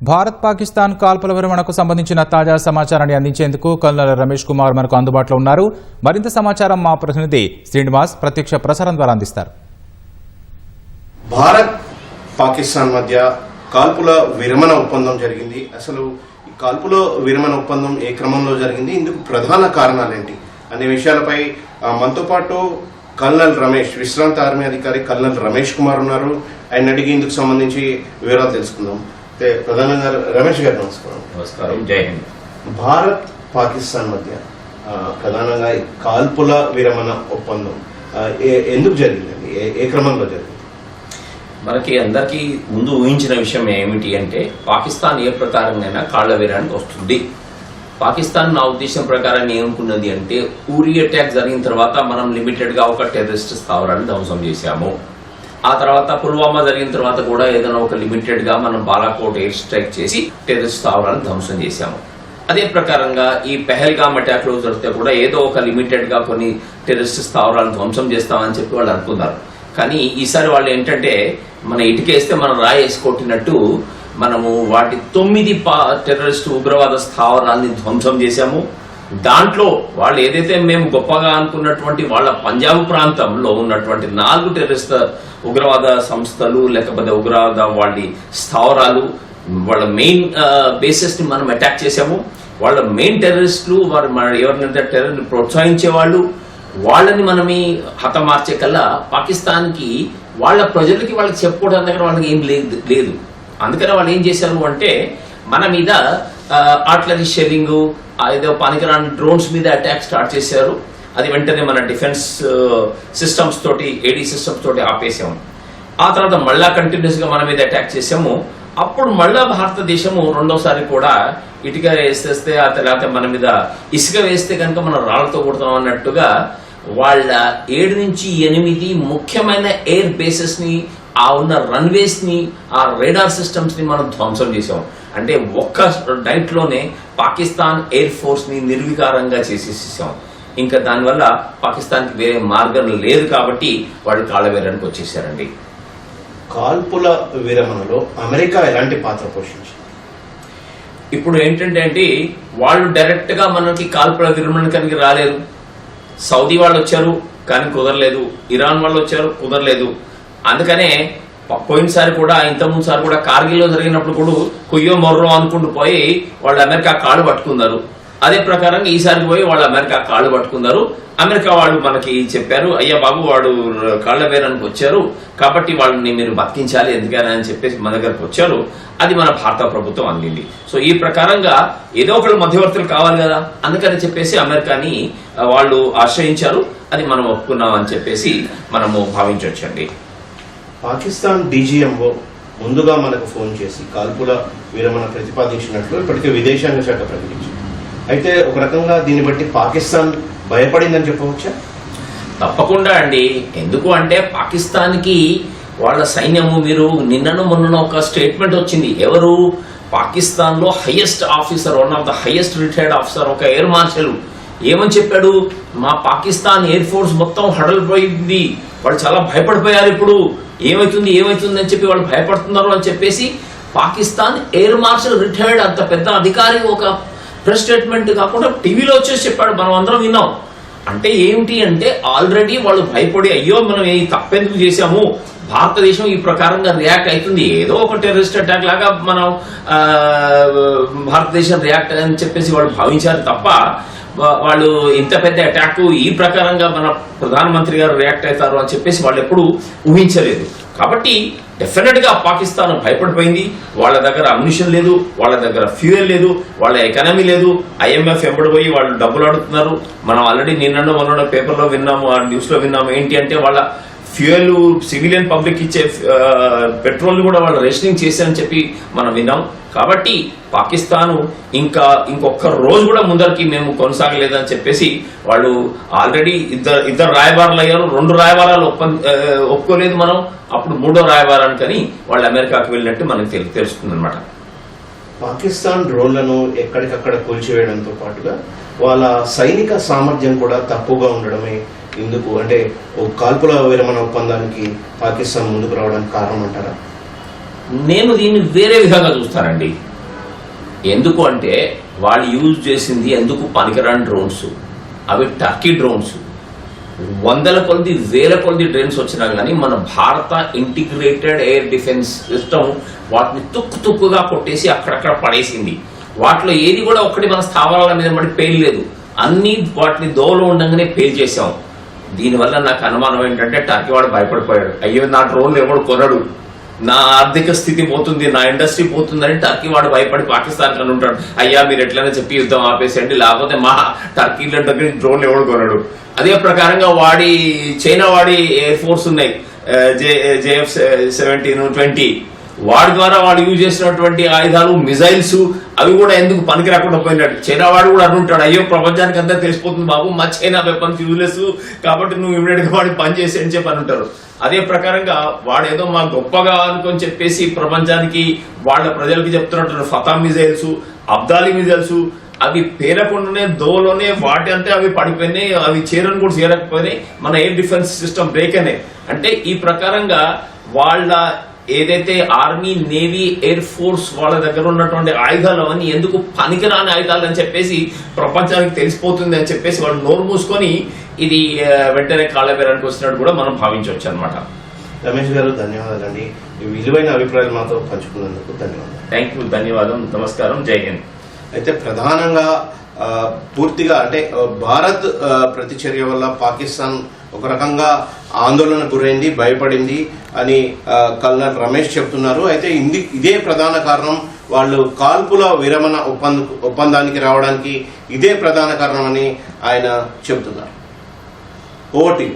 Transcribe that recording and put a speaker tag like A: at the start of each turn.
A: భారత్ పాకిస్తాన్ కాల్పుల విరమణకు సంబంధించిన తాజా సమాచారాన్ని అందించేందుకు కల్నల్ రమేష్ కుమార్ మనకు అందుబాటులో ఉన్నారు. మరింత సమాచారం మా ప్రతినిధి శ్రీనివాస్ ప్రత్యక్ష ప్రసారం ద్వారా అందిస్తారు.
B: భారత్ పాకిస్తాన్ మధ్య కాల్పుల విరమణ ఒప్పందం జరిగింది. అసలు ఈ కాల్పుల విరమణ ఒప్పందం ఏ క్రమంలో జరిగింది, ఇందుకు ప్రధాన కారణాలేంటి అనే విషయాలపై మనతో పాటు కల్నల్ రమేష్, విశ్రాంత ఆర్మీ అధికారి కల్నల్ రమేష్ కుమార్ ఉన్నారు. ఆయన అడిగి ఇందుకు సంబంధించి వివరాలు తెలుసుకుందాం. ప్రధానంగా రమేష్ గారు నమస్కారం.
C: నమస్కారం. జై హింద్.
B: భారత్ పాకిస్తాన్ మధ్య ప్రధానంగా కాల్పుల విరమణ ఒప్పందం ఎందుకు జరిగిందండి, ఏ క్రమంలో జరిగింది?
C: మనకి అందరికీ ముందు ఊహించిన విషయం ఏమిటి అంటే పాకిస్తాన్ ఏ ప్రకారంగా కాళ్ల విరానికి వస్తుంది. పాకిస్తాన్ నా ఉద్దేశం ప్రకారం ఏమనుకున్నది అంటే ఊరి అటాక్ జరిగిన తర్వాత మనం లిమిటెడ్ గా ఒక టెర్రరిస్ట్ స్థావరాన్ని ధ్వంసం చేశాము. ఆ తర్వాత పుల్వామా జరిగిన తర్వాత కూడా ఏదైనా ఒక లిమిటెడ్ గా మనం బాలాకోట్ ఎయిర్ స్ట్రైక్ చేసి టెర్రరిస్ట్ స్థావరాన్ని ధ్వంసం చేశాము. అదే ప్రకారంగా ఈ పెహల్గామ్ అటాక్ లో జరిగితే కూడా ఏదో ఒక లిమిటెడ్ గా కొన్ని టెర్రరిస్ట్ స్థావరాలను ధ్వంసం చేస్తామని చెప్పి వాళ్ళు అనుకున్నారు. కానీ ఈసారి వాళ్ళు ఏంటంటే మన ఇటుకేస్తే మనం రాయి వేసి కొట్టినట్టు మనము వాటి 9 టెర్రరిస్ట్ ఉగ్రవాద స్థావరాన్ని ధ్వంసం చేశాము. దాంట్లో వాళ్ళు ఏదైతే మేము గొప్పగా అనుకున్నటువంటి వాళ్ళ పంజాబ్ ప్రాంతంలో ఉన్నటువంటి 4 టెర్రరిస్ట్ ఉగ్రవాద సంస్థలు లేకపోతే ఉగ్రవాద వాళ్ళ స్థావరాలు, వాళ్ళ మెయిన్ బేసెస్ ని మనం అటాక్ చేశాము. వాళ్ళ మెయిన్ టెర్రరిస్టులు వారు ఎవరినైతే టెర్రర్ ప్రోత్సహించే వాళ్ళు వాళ్ళని మనమే హతమార్చే కల్లా పాకిస్తాన్ కి వాళ్ళ ప్రజలకి వాళ్ళకి చెప్పుకోవడం దగ్గర వాళ్ళకి ఏం లేదు. అందుకని వాళ్ళు ఏం చేశారు అంటే మన మీద ఆర్టిలరీ షెల్లింగ్, ఏదో పనికిరాని డ్రోన్స్ మీద అటాక్ స్టార్ట్ చేశారు. అది వెంటనే మన డిఫెన్స్ సిస్టమ్స్ తోటి, ఏడీ సిస్టమ్స్ తోటి ఆపేసాము. ఆ తర్వాత మళ్ళా కంటిన్యూస్ గా మన మీద అటాక్ చేసాము. అప్పుడు మళ్ళా భారతదేశము రెండోసారి కూడా ఇటుక వేసేస్తే ఆ తర్వాత మన మీద ఇసుక వేస్తే కనుక మనం రాళ్లతో కొడతాం అన్నట్టుగా వాళ్ళ 7 నుంచి 8 ముఖ్యమైన ఎయిర్ బేసెస్ ని, ఆ ఉన్న రన్వేస్ ని, ఆ రేడార్ సిస్టమ్స్ ని మనం ధ్వంసం చేసాం. అంటే ఒక్క నైట్ లోనే పాకిస్తాన్ ఎయిర్ ఫోర్స్ ని నిర్వికారంగా చేసేసాం. ఇంకా దానివల్ల పాకిస్తాన్ కి వేరే మార్గం లేదు కాబట్టి వాళ్ళు కాళ్ల వేరానికి వచ్చేసారండి.
B: కాల్పుల విరమణలో అమెరికా ఎలాంటి పాత్ర పోషించింది?
C: ఇప్పుడు ఏంటంటే వాళ్ళు డైరెక్ట్ గా మనకి కాల్పుల విరమణకానికి రాలేరు. సౌదీ వాళ్ళు వచ్చారు కానీ కుదరలేదు, ఇరాన్ వాళ్ళు వచ్చారు కుదరలేదు. అందుకనే పోయినసారి కూడా, ఇంతకుముందు సారి కూడా కార్గిల్లో జరిగినప్పుడు కూడా కుయ్యో మొర్రో అనుకుంటూ పోయి వాళ్ళు అమెరికా కాళ్ళు పట్టుకున్నారు. అదే ప్రకారంగా ఈసారి పోయి వాళ్ళు అమెరికా కాళ్ళు పట్టుకున్నారు. అమెరికా వాళ్ళు మనకి చెప్పారు, అయ్యా బాబు వాడు కాళ్ల వేరానికి వచ్చారు కాబట్టి వాళ్ళని మీరు బతికించాలి ఎందుకని అని చెప్పేసి మన దగ్గరకు వచ్చారు. అది మన భారత ప్రభుత్వం అందింది. సో ఈ ప్రకారంగా ఏదో ఒకళ్ళు మధ్యవర్తులు కావాలి కదా, అందుకని చెప్పేసి అమెరికాని వాళ్ళు ఆశ్రయించారు. అది మనం ఒప్పుకున్నాం అని చెప్పేసి మనము భావించవచ్చండి.
B: పాకిస్తాన్ డీజీఎంఓ ముందుగా మనకు ఫోన్ చేసి కాల్పుల విరమణ ప్రతిపాదించినట్లు ఇప్పటికే విదేశాంగ శాఖ ప్రకటించింది. అయితే ఒక రకంగా దీన్ని బట్టి పాకిస్తాన్ భయపడిందని చెప్పవచ్చా?
C: తప్పకుండా అండి. ఎందుకు అంటే పాకిస్తాన్ కి వాళ్ళ సైన్యము, మీరు నిన్నను మొన్న ఒక స్టేట్మెంట్ వచ్చింది. ఎవరు? పాకిస్తాన్ లో highest officer, one of the highest retired officer, ఒక ఎయిర్ మార్షల్ ఏమని చెప్పాడు? మా పాకిస్తాన్ ఎయిర్ ఫోర్స్ మొత్తం హడలిపోయింది, వాళ్ళు చాలా భయపడిపోయారు. ఇప్పుడు ఏమైతుంది అని చెప్పి వాళ్ళు భయపడుతున్నారు అని చెప్పేసి పాకిస్తాన్ ఎయిర్ మార్షల్ రిటైర్డ్ అంత పెద్ద అధికారి ఒక ప్రెస్ స్టేట్మెంట్ కాకుండా టీవీలో వచ్చేసి చెప్పాడు. మనం అందరం విన్నాం. అంటే ఏమిటి అంటే ఆల్రెడీ వాళ్ళు భయపడి అయ్యో మనం ఈ తప్పెందుకు చేశాము, భారతదేశం ఈ ప్రకారంగా రియాక్ట్ అవుతుంది, ఏదో ఒక టెర్రరిస్ట్ అటాక్ లాగా మనం భారతదేశం రియాక్ట్ అని చెప్పేసి వాళ్ళు భావించారు తప్ప వాళ్ళు ఇంత పెద్ద అటాక్ ఈ ప్రకారంగా మన ప్రధానమంత్రి గారు రియాక్ట్ అవుతారు అని చెప్పేసి వాళ్ళు ఎప్పుడు ఊహించలేదు. కాబట్టి డెఫినెట్ గా పాకిస్తాన్ భయపడిపోయింది. వాళ్ళ దగ్గర అమ్యునిషన్ లేదు, వాళ్ళ దగ్గర ఫ్యూయల్ లేదు, వాళ్ళ ఎకానమీ లేదు. IMF ఎంబడిపోయి వాళ్ళు డబ్బులు అడుగుతున్నారు. మనం ఆల్రెడీ నిన్న మొన్న పేపర్లో విన్నాము, ఆ న్యూస్ లో విన్నాము. ఏంటి అంటే వాళ్ళ ఫ్యూయల్ సివిలియన్ పబ్లిక్ ఇచ్చే పెట్రోల్ కూడా వాళ్ళు రేషనింగ్ చేశారని చెప్పి మనం విన్నాం. కాబట్టి పాకిస్తాన్ ఇంకొక రోజు కూడా ముందరికి మేము కొనసాగలేదని చెప్పేసి వాళ్ళు ఆల్రెడీ ఇద్దరు రాయబారులు అయ్యారు. 2 రాయబారాలు ఒప్పుకోలేదు మనం. అప్పుడు 3వ రాయబారానికని వాళ్ళు అమెరికాకు వెళ్ళినట్టు మనకు తెలుస్తుంది అనమాట.
B: పాకిస్తాన్ డ్రోన్లను ఎక్కడికక్కడ కూల్చివేయడంతో పాటుగా వాళ్ళ సైనిక సామర్థ్యం కూడా తక్కువగా ఉండడమే ఇందుకు అంటే కాల్పుల విరమణ ఒప్పందానికి పాకిస్తాన్ ముందుకు రావడానికి కారణం అంటారా?
C: నేను దీన్ని వేరే విధంగా చూస్తానండి. ఎందుకు అంటే వాళ్ళు యూజ్ చేసింది ఎందుకు పనికిరాని డ్రోన్స్, అవి టర్కీ డ్రోన్స్. వందల కొద్ది వేల కొద్ది డ్రోన్స్ వచ్చినా కానీ మన భారత ఇంటిగ్రేటెడ్ ఎయిర్ డిఫెన్స్ సిస్టమ్ వాటిని తుక్కుగా కొట్టేసి అక్కడక్కడ పడేసింది. వాటిలో ఏది కూడా ఒక్కటి మన స్థావరాల మీద పడి పేయలేదు, అన్ని వాటిని దోవలో ఉండగానే పేల్ చేశాం. దీనివల్ల నాకు అనుమానం ఏంటంటే టర్కీ వాడు భయపడిపోయాడు. అయ్యో నా డ్రోన్లు ఎవడు కొనడు, నా ఆర్థిక స్థితి పోతుంది, నా ఇండస్ట్రీ పోతుందని టర్కీ వాడు భయపడి పాకిస్తాన్ అని ఉంటాడు. అయ్యా మీరు ఎట్లయినా చెప్పి యుద్ధం ఆపేసేయండి, లేకపోతే మా టర్కీలో దగ్గర డ్రోన్లు ఎవడు కొనడు. అదే ప్రకారంగా చైనా వాడి ఎయిర్ ఫోర్స్ ఉన్నాయి, JF-17, 20. వాడి ద్వారా వాడు యూజ్ చేసినటువంటి ఆయుధాలు, మిజైల్స్ అవి కూడా ఎందుకు పనికి రాకుండా పోయినట్టు చైనా వాడు కూడా అనుంటాడు, అయ్యో ప్రపంచానికి అంతా తెలిసిపోతుంది బాబు మా చైనా వెపన్స్ యూజ్లెస్ కాబట్టి నువ్వు ఇమీడియట్ గా వాడిని పని చేసి అని చెప్పి అంటారు. అదే ప్రకారంగా వాడేదో మా గొప్పగా అనుకొని చెప్పేసి ప్రపంచానికి వాళ్ళ ప్రజలకి చెప్తున్నట్టు ఫతా మిజైల్స్, అబ్దాలీ మిజైల్స్ అవి పేరకుండానే దోలోనే వాటి అంటే అవి పడిపోయినాయి, అవి చేరని కూడా చేరకపోయినాయి, మన ఎయిర్ డిఫెన్స్ సిస్టమ్ బ్రేక్ అయినాయి. అంటే ఈ ప్రకారంగా వాళ్ళ ఏదైతే ఆర్మీ, నేవీ, ఎయిర్ ఫోర్స్ వాళ్ళ దగ్గర ఉన్నటువంటి ఆయుధాలు అవన్నీ ఎందుకు పనికిరాని ఆయుధాలు అని చెప్పేసి ప్రపంచానికి తెలిసిపోతుంది అని చెప్పేసి వాళ్ళు నోరు మూసుకొని ఇది వెంటనే కాళ్ళబేరానికి వచ్చినట్టు కూడా మనం భావించవచ్చు అనమాట.
B: రమేష్ గారు ధన్యవాదాలండి, ఈ విలువైన అభిప్రాయాలు మాతో పంచుకున్నందుకు ధన్యవాదాలు.
C: థ్యాంక్ యూ, ధన్యవాదం, నమస్కారం, జై హింద్.
B: అయితే ప్రధానంగా పూర్తిగా అంటే భారత్ ప్రతిచర్య వల్ల పాకిస్తాన్ ఒక రకంగా ఆందోళన గురైంది, భయపడింది అని కల్నల్ రమేష్ చెప్తున్నారు. అయితే ఇదే ప్రధాన కారణం, వాళ్ళు కాల్పుల విరమణ ఒప్పందానికి రావడానికి ఇదే ప్రధాన కారణం అని ఆయన చెబుతున్నారు. ఓటీ